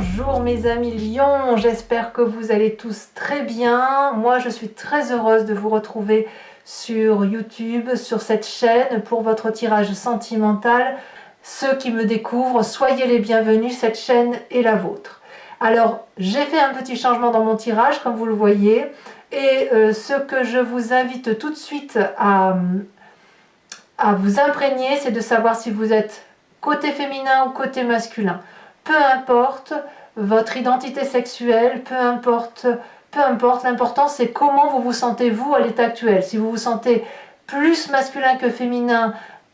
Bonjour mes amis lions, j'espère que vous allez tous très bien. Moi je suis très heureuse de vous retrouver sur YouTube, sur cette chaîne pour votre tirage sentimental. Ceux qui me découvrent, soyez les bienvenus, cette chaîne est la vôtre. Alors j'ai fait un petit changement dans mon tirage comme vous le voyez et ce que je vous invite tout de suite à vous imprégner, c'est de savoir si vous êtes côté féminin ou côté masculin. Peu importe votre identité sexuelle, peu importe, l'important c'est comment vous vous sentez vous à l'état actuel. Si vous vous sentez plus masculin que féminin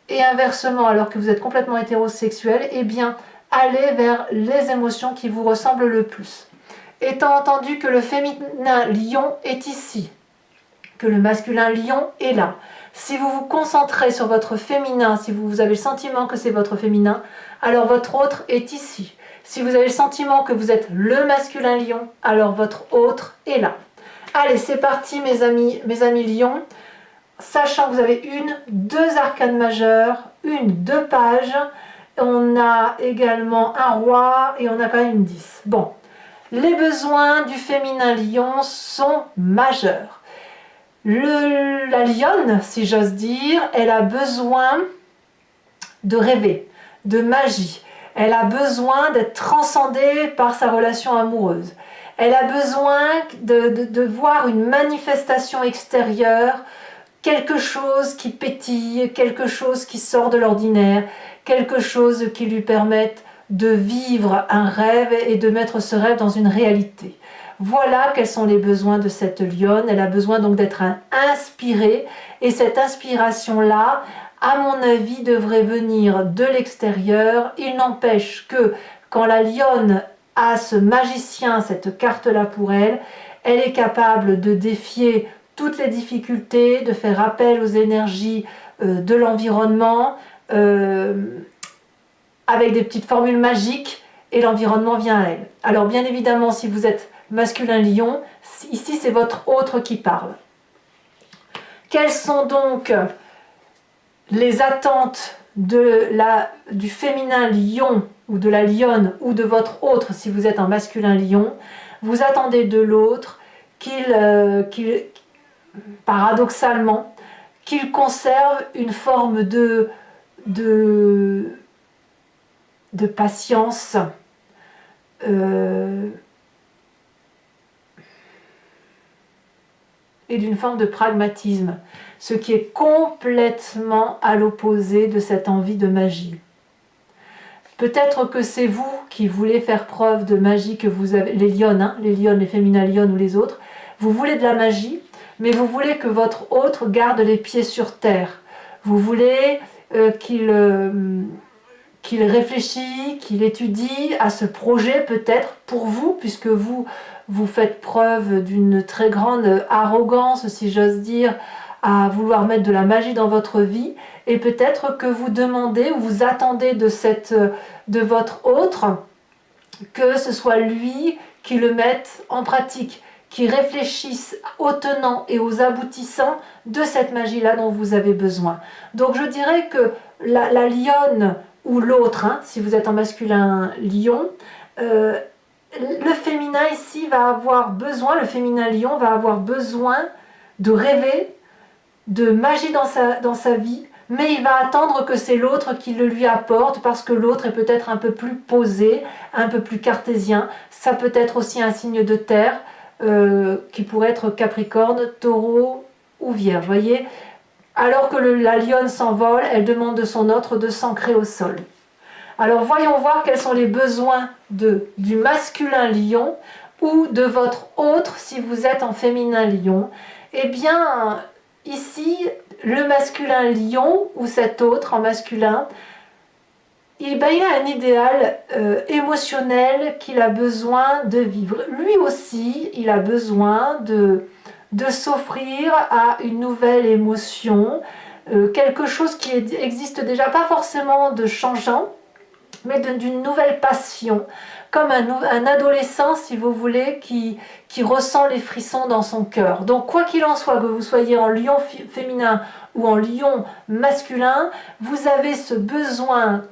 et inversement alors que vous êtes complètement hétérosexuel, eh bien allez vers les émotions qui vous ressemblent le plus. Étant entendu que le féminin lion est ici, que le masculin lion est là, si vous vous concentrez sur votre féminin, si vous avez le sentiment que c'est votre féminin, alors votre autre est ici. Si vous avez le sentiment que vous êtes le masculin lion, alors votre autre est là. Allez, c'est parti mes amis lions. Sachant que vous avez deux arcanes majeures, deux pages. On a également un roi et on a quand même une 10. Bon, les besoins du féminin lion sont majeurs. La lionne, si j'ose dire, elle a besoin de rêver, de magie. Elle a besoin d'être transcendée par sa relation amoureuse. Elle a besoin de voir une manifestation extérieure, quelque chose qui pétille, quelque chose qui sort de l'ordinaire, quelque chose qui lui permette de vivre un rêve et de mettre ce rêve dans une réalité. Voilà quels sont les besoins de cette lionne. Elle a besoin donc d'être inspirée et cette inspiration-là, à mon avis, devrait venir de l'extérieur. Il n'empêche que quand la lionne a ce magicien, cette carte-là pour elle, elle est capable de défier toutes les difficultés, de faire appel aux énergies de l'environnement avec des petites formules magiques et l'environnement vient à elle. Alors bien évidemment, si vous êtes masculin lion, ici c'est votre autre qui parle. Quelles sont donc les attentes du féminin lion ou de la lionne ou de votre autre si vous êtes un masculin lion? Vous attendez de l'autre paradoxalement qu'il conserve une forme de patience, et d'une forme de pragmatisme, ce qui est complètement à l'opposé de cette envie de magie. Peut-être que c'est vous qui voulez faire preuve de magie, que vous avez, les lionnes, les féminins lionnes ou les autres, vous voulez de la magie, mais vous voulez que votre autre garde les pieds sur terre. Vous voulez qu'il réfléchisse, qu'il étudie à ce projet peut-être pour vous, puisque vous faites preuve d'une très grande arrogance, si j'ose dire, à vouloir mettre de la magie dans votre vie, et peut-être que vous demandez ou vous attendez de votre autre que ce soit lui qui le mette en pratique, qui réfléchisse aux tenants et aux aboutissants de cette magie-là dont vous avez besoin. Donc je dirais que la lionne ou l'autre, si vous êtes en masculin lion, le féminin ici va avoir besoin, le féminin lion va avoir besoin de rêver, de magie dans sa vie, mais il va attendre que c'est l'autre qui le lui apporte parce que l'autre est peut-être un peu plus posé, un peu plus cartésien. Ça peut être aussi un signe de terre qui pourrait être Capricorne, Taureau ou Vierge, voyez. Alors que la lionne s'envole, elle demande de son autre de s'ancrer au sol. Alors voyons voir quels sont les besoins du masculin lion ou de votre autre si vous êtes en féminin lion. Eh bien, ici, le masculin lion ou cet autre en masculin, il a un idéal émotionnel qu'il a besoin de vivre. Lui aussi, il a besoin de s'offrir à une nouvelle émotion, quelque chose qui existe déjà, pas forcément de changeant, mais d'une nouvelle passion, comme un adolescent, si vous voulez, qui ressent les frissons dans son cœur. Donc, quoi qu'il en soit, que vous soyez en lion féminin ou en lion masculin, vous avez ce besoin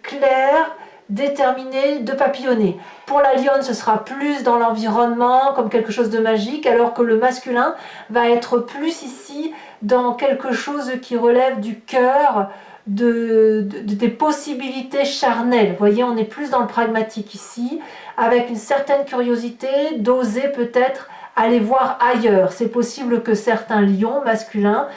clair déterminé de papillonner. Pour la lionne, ce sera plus dans l'environnement, comme quelque chose de magique, alors que le masculin va être plus ici dans quelque chose qui relève du cœur, des possibilités charnelles. Vous voyez, on est plus dans le pragmatique ici, avec une certaine curiosité d'oser peut-être aller voir ailleurs. C'est possible que certains lions masculins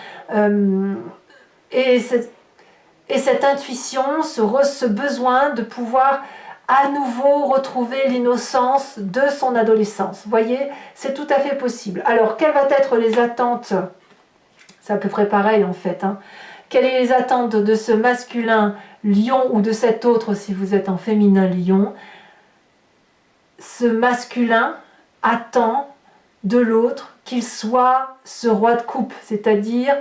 aient cette intuition, ce besoin de pouvoir à nouveau retrouver l'innocence de son adolescence. Vous voyez, c'est tout à fait possible. Alors, quelles vont être les attentes? C'est à peu près pareil en fait. Quelles sont les attentes de ce masculin lion ou de cet autre si vous êtes en féminin lion? Ce masculin attend de l'autre qu'il soit ce roi de coupe, c'est-à-dire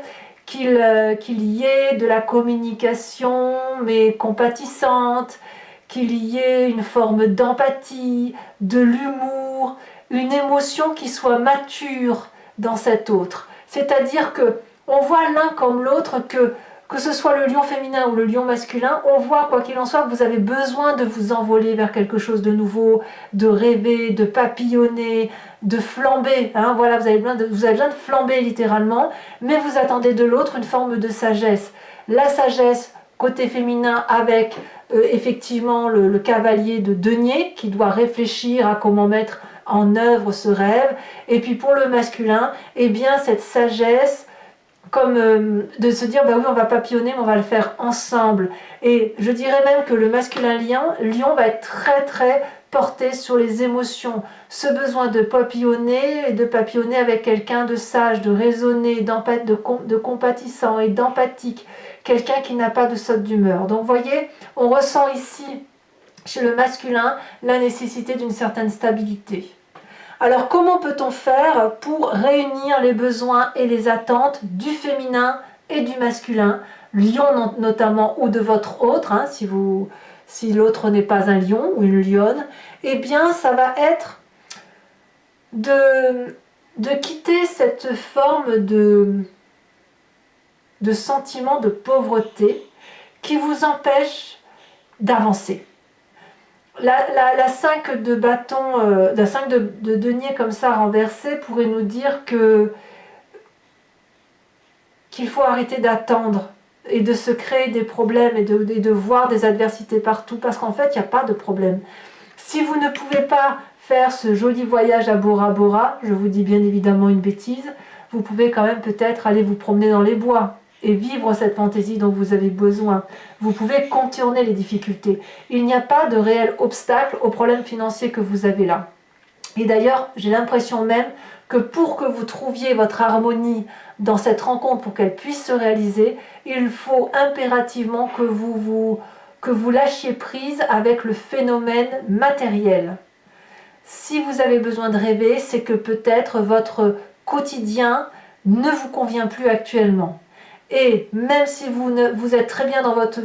qu'il y ait de la communication mais compatissante, qu'il y ait une forme d'empathie, de l'humour, une émotion qui soit mature dans cet autre. C'est-à-dire que on voit l'un comme l'autre que ce soit le lion féminin ou le lion masculin, on voit quoi qu'il en soit que vous avez besoin de vous envoler vers quelque chose de nouveau, de rêver, de papillonner, de flamber. Voilà, vous avez besoin de flamber littéralement, mais vous attendez de l'autre une forme de sagesse. La sagesse côté féminin avec effectivement le cavalier de denier qui doit réfléchir à comment mettre en œuvre ce rêve. Et puis pour le masculin, eh bien cette sagesse comme de se dire bah oui on va papillonner mais on va le faire ensemble. Et je dirais même que le masculin lion va être très très porté sur les émotions, ce besoin de papillonner et de papillonner avec quelqu'un de sage, de raisonné, de compatissant et d'empathique, quelqu'un qui n'a pas de saute d'humeur. Donc vous voyez, on ressent ici chez le masculin la nécessité d'une certaine stabilité. Alors comment peut-on faire pour réunir les besoins et les attentes du féminin et du masculin, lion notamment ou de votre autre, si l'autre n'est pas un lion ou une lionne, eh bien ça va être de quitter cette forme de sentiment de pauvreté qui vous empêche d'avancer. La 5 de bâton, la 5 de denier comme ça renversée pourrait nous dire qu'il faut arrêter d'attendre et de se créer des problèmes et de voir des adversités partout, parce qu'en fait il n'y a pas de problème. Si vous ne pouvez pas faire ce joli voyage à Bora Bora, je vous dis bien évidemment une bêtise, vous pouvez quand même peut-être aller vous promener dans les bois et vivre cette fantaisie dont vous avez besoin. Vous pouvez contourner les difficultés. Il n'y a pas de réel obstacle aux problèmes financiers que vous avez là. Et d'ailleurs, j'ai l'impression même que pour que vous trouviez votre harmonie dans cette rencontre, pour qu'elle puisse se réaliser, il faut impérativement que vous lâchiez prise avec le phénomène matériel. Si vous avez besoin de rêver, c'est que peut-être votre quotidien ne vous convient plus actuellement. Et même si vous êtes très bien dans votre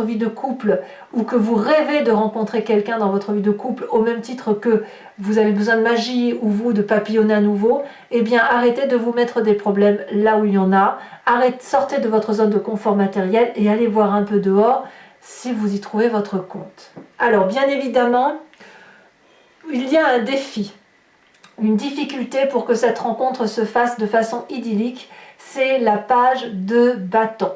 vie de couple ou que vous rêvez de rencontrer quelqu'un dans votre vie de couple au même titre que vous avez besoin de magie ou vous de papillonner à nouveau, eh bien arrêtez de vous mettre des problèmes là où il y en a. Sortez de votre zone de confort matériel et allez voir un peu dehors si vous y trouvez votre compte. Alors bien évidemment, il y a un défi, une difficulté pour que cette rencontre se fasse de façon idyllique. C'est la page de bâton.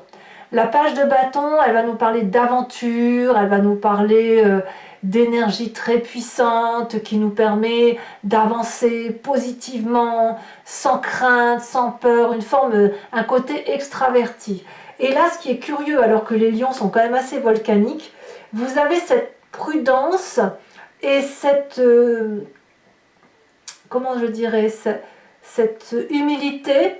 La page de bâton, elle va nous parler d'aventure, elle va nous parler d'énergie très puissante qui nous permet d'avancer positivement, sans crainte, sans peur, un côté extraverti. Et là, ce qui est curieux, alors que les lions sont quand même assez volcaniques, vous avez cette prudence et cette, comment je dirais, cette humilité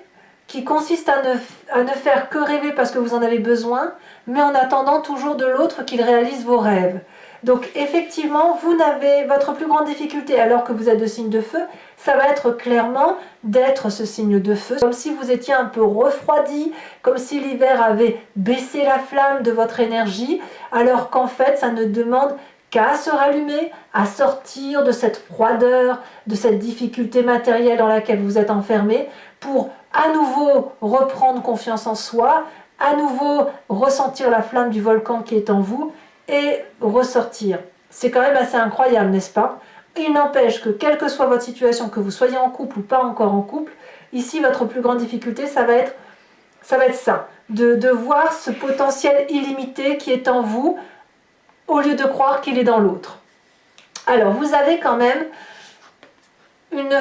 qui consiste à ne faire que rêver parce que vous en avez besoin, mais en attendant toujours de l'autre qu'il réalise vos rêves. Donc effectivement, votre plus grande difficulté, alors que vous êtes de signe de feu, ça va être clairement d'être ce signe de feu, comme si vous étiez un peu refroidi, comme si l'hiver avait baissé la flamme de votre énergie, alors qu'en fait, ça ne demande qu'à se rallumer, à sortir de cette froideur, de cette difficulté matérielle dans laquelle vous êtes enfermé, pour à nouveau reprendre confiance en soi, à nouveau ressentir la flamme du volcan qui est en vous et ressortir. C'est quand même assez incroyable, n'est-ce pas? Il n'empêche que, quelle que soit votre situation, que vous soyez en couple ou pas encore en couple, ici, votre plus grande difficulté, ça va être ça, de voir ce potentiel illimité qui est en vous, au lieu de croire qu'il est dans l'autre. Alors, vous avez quand même une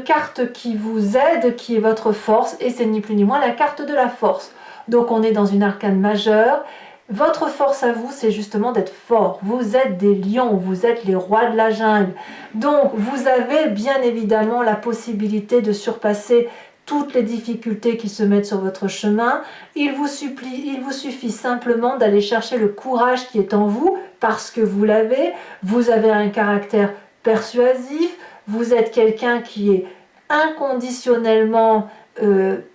carte qui vous aide, qui est votre force, et c'est ni plus ni moins la carte de la force. Donc, on est dans une arcane majeure. Votre force à vous, c'est justement d'être fort. Vous êtes des lions, vous êtes les rois de la jungle. Donc, vous avez bien évidemment la possibilité de surpasser toutes les difficultés qui se mettent sur votre chemin. Il vous suffit simplement d'aller chercher le courage qui est en vous, parce que vous l'avez. Vous avez un caractère persuasif, vous êtes quelqu'un qui est inconditionnellement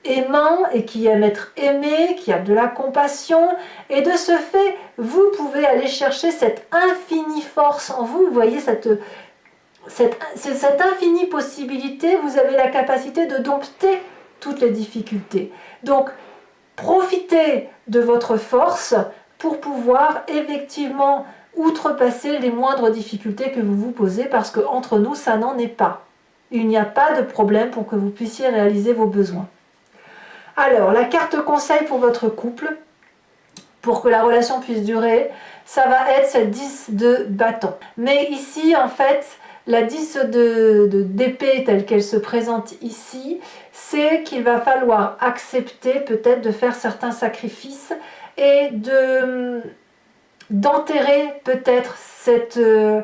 aimant et qui aime être aimé, qui a de la compassion, et de ce fait, vous pouvez aller chercher cette infinie force en vous. Vous voyez cette infinie possibilité, vous avez la capacité de dompter toutes les difficultés. Donc, profitez de votre force pour pouvoir effectivement outrepasser les moindres difficultés que vous vous posez, parce qu'entre nous, ça n'en est pas. Il n'y a pas de problème pour que vous puissiez réaliser vos besoins. Alors, la carte conseil pour votre couple, pour que la relation puisse durer, ça va être cette 10 de bâton. Mais ici, en fait, la 10 d'épée telle qu'elle se présente ici, c'est qu'il va falloir accepter peut-être de faire certains sacrifices et d'enterrer peut-être de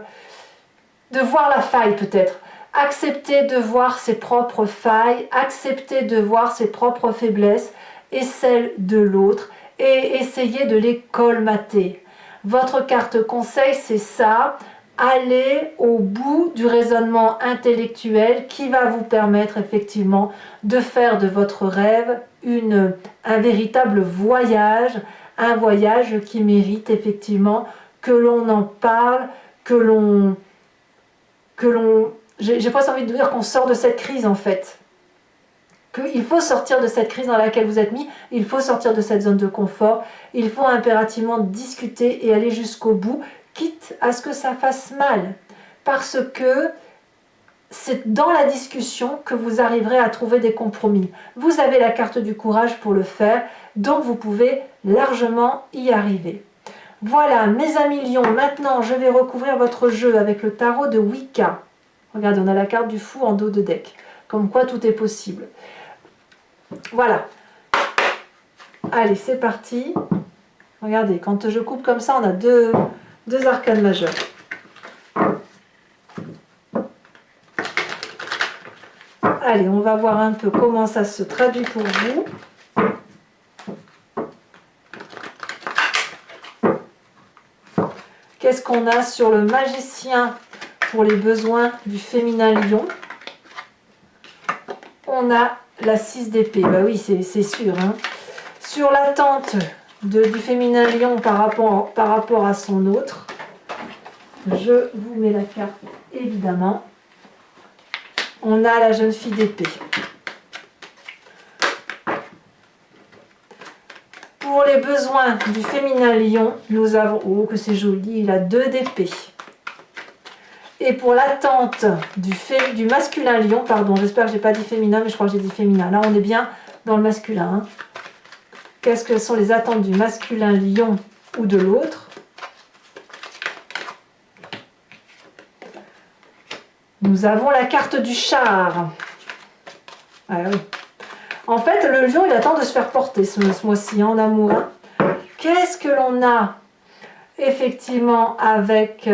voir la faille peut-être. Accepter de voir ses propres failles, accepter de voir ses propres faiblesses et celles de l'autre, et essayer de les colmater. Votre carte conseil, c'est ça. Allez au bout du raisonnement intellectuel qui va vous permettre effectivement de faire de votre rêve un véritable voyage, un voyage qui mérite effectivement que l'on en parle, j'ai presque envie de dire qu'on sort de cette crise en fait. Qu'il faut sortir de cette crise dans laquelle vous êtes mis, il faut sortir de cette zone de confort, il faut impérativement discuter et aller jusqu'au bout, quitte à ce que ça fasse mal. Parce que c'est dans la discussion que vous arriverez à trouver des compromis. Vous avez la carte du courage pour le faire, donc vous pouvez largement y arriver. Voilà, mes amis lions, maintenant je vais recouvrir votre jeu avec le tarot de Wicca. Regardez, on a la carte du fou en dos de deck. Comme quoi tout est possible. Voilà. Allez, c'est parti. Regardez, quand je coupe comme ça, on a deux arcanes majeures. Allez, on va voir un peu comment ça se traduit pour vous. Qu'est-ce qu'on a sur le magicien pour les besoins du féminin lion? On a la 6 d'épée, bah oui, c'est sûr. Hein. Sur l'attente du féminin lion par rapport à son autre, je vous mets la carte évidemment. On a la jeune fille d'épée. Pour les besoins du féminin lion, nous avons, oh que c'est joli, il a 2 d'épée. Et pour l'attente du masculin lion, pardon, j'espère que je n'ai pas dit féminin, mais je crois que j'ai dit féminin. Là, on est bien dans le masculin. Hein. Qu'est-ce que sont les attentes du masculin lion ou de l'autre? Nous avons la carte du char. Ah oui. En fait, le lion, il attend de se faire porter ce mois-ci en amour. Hein. Qu'est-ce que l'on a effectivement avec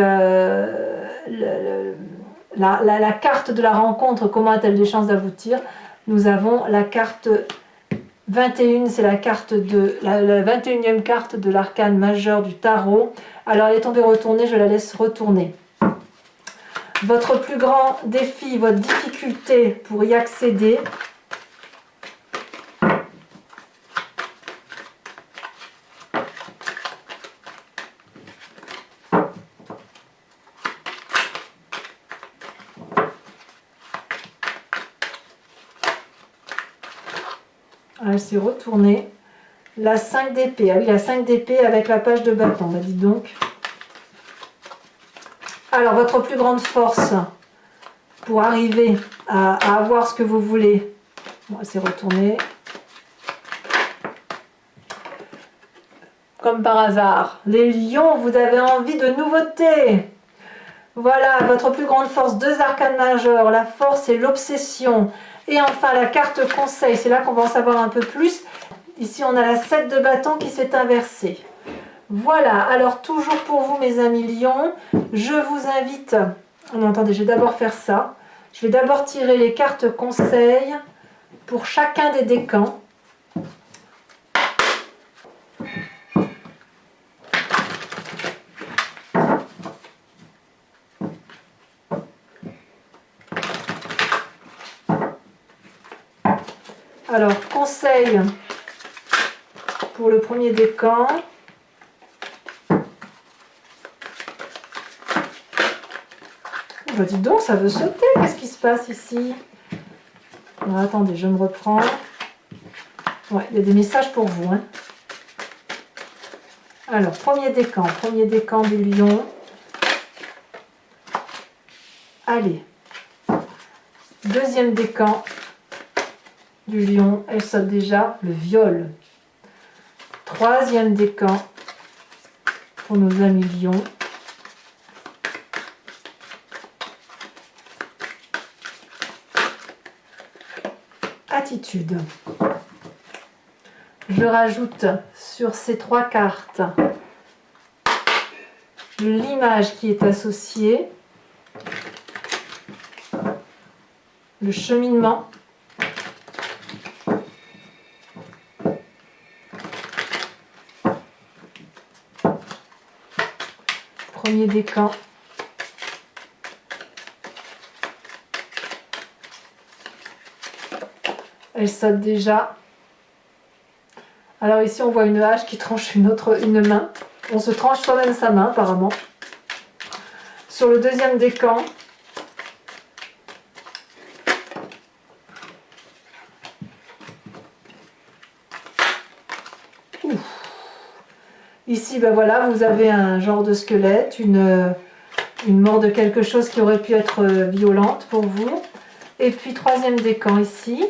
la carte de la rencontre? Comment a-t-elle des chances d'aboutir? Nous avons la carte 21, c'est la carte la 21e carte de l'arcane majeur du tarot. Alors, elle est tombée retournée, je la laisse retourner. Votre plus grand défi, votre difficulté pour y accéder, elle s'est retournée. La 5 d'épée. Ah oui, la 5 d'épée avec la page de bâton. Bah dis donc. Alors, votre plus grande force pour arriver à avoir ce que vous voulez. Bon, c'est retourné. Comme par hasard. Les lions, vous avez envie de nouveautés. Voilà, votre plus grande force, 2 arcanes majeures. La force et l'obsession. Et enfin, la carte conseil. C'est là qu'on va en savoir un peu plus. Ici, on a la 7 de bâton qui s'est inversée. Voilà, alors toujours pour vous, mes amis lions, je vous invite... Non, attendez, je vais d'abord faire ça. Je vais d'abord tirer les cartes conseils pour chacun des décans. Alors, conseil pour le premier décan. Bah dis donc, ça veut sauter. Qu'est-ce qui se passe ici? Alors, attendez, je me reprends. Ouais, il y a des messages pour vous. Hein. Alors, premier décan du lion. Allez. Deuxième décan du lion. Elle saute déjà. Le viol. Troisième décan pour nos amis lions. Attitude. Je rajoute sur ces 3 cartes l'image qui est associée, le cheminement, premier décan, elle saute déjà. Alors ici on voit une hache qui tranche une main. On se tranche soi-même sa main apparemment. Sur le deuxième décan, ici ben voilà, vous avez un genre de squelette, une mort de quelque chose qui aurait pu être violente pour vous. Et puis troisième décan ici.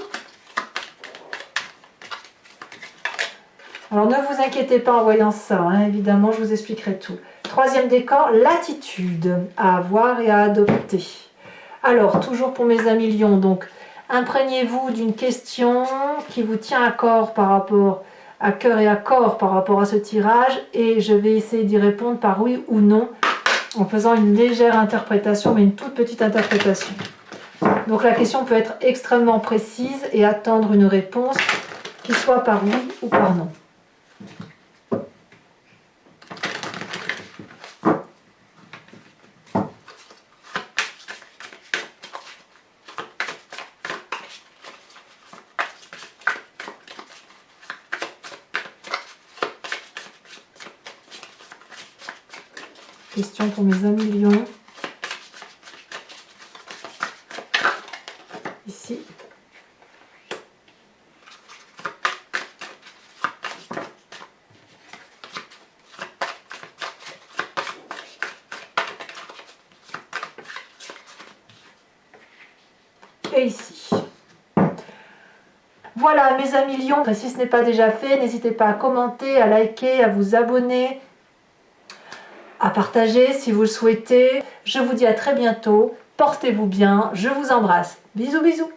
Alors ne vous inquiétez pas en voyant ça, hein, évidemment je vous expliquerai tout. Troisième décan, l'attitude à avoir et à adopter. Alors toujours pour mes amis lions, donc imprégnez-vous d'une question qui vous tient à cœur et à corps par rapport à ce tirage, et je vais essayer d'y répondre par oui ou non en faisant une légère interprétation, mais une toute petite interprétation. Donc la question peut être extrêmement précise et attendre une réponse qui soit par oui ou par non. Question pour mes amis lions. Ici. Et ici. Voilà mes amis lions, si ce n'est pas déjà fait, n'hésitez pas à commenter, à liker, à vous abonner, à partager si vous le souhaitez. Je vous dis à très bientôt, portez-vous bien, je vous embrasse. Bisous bisous.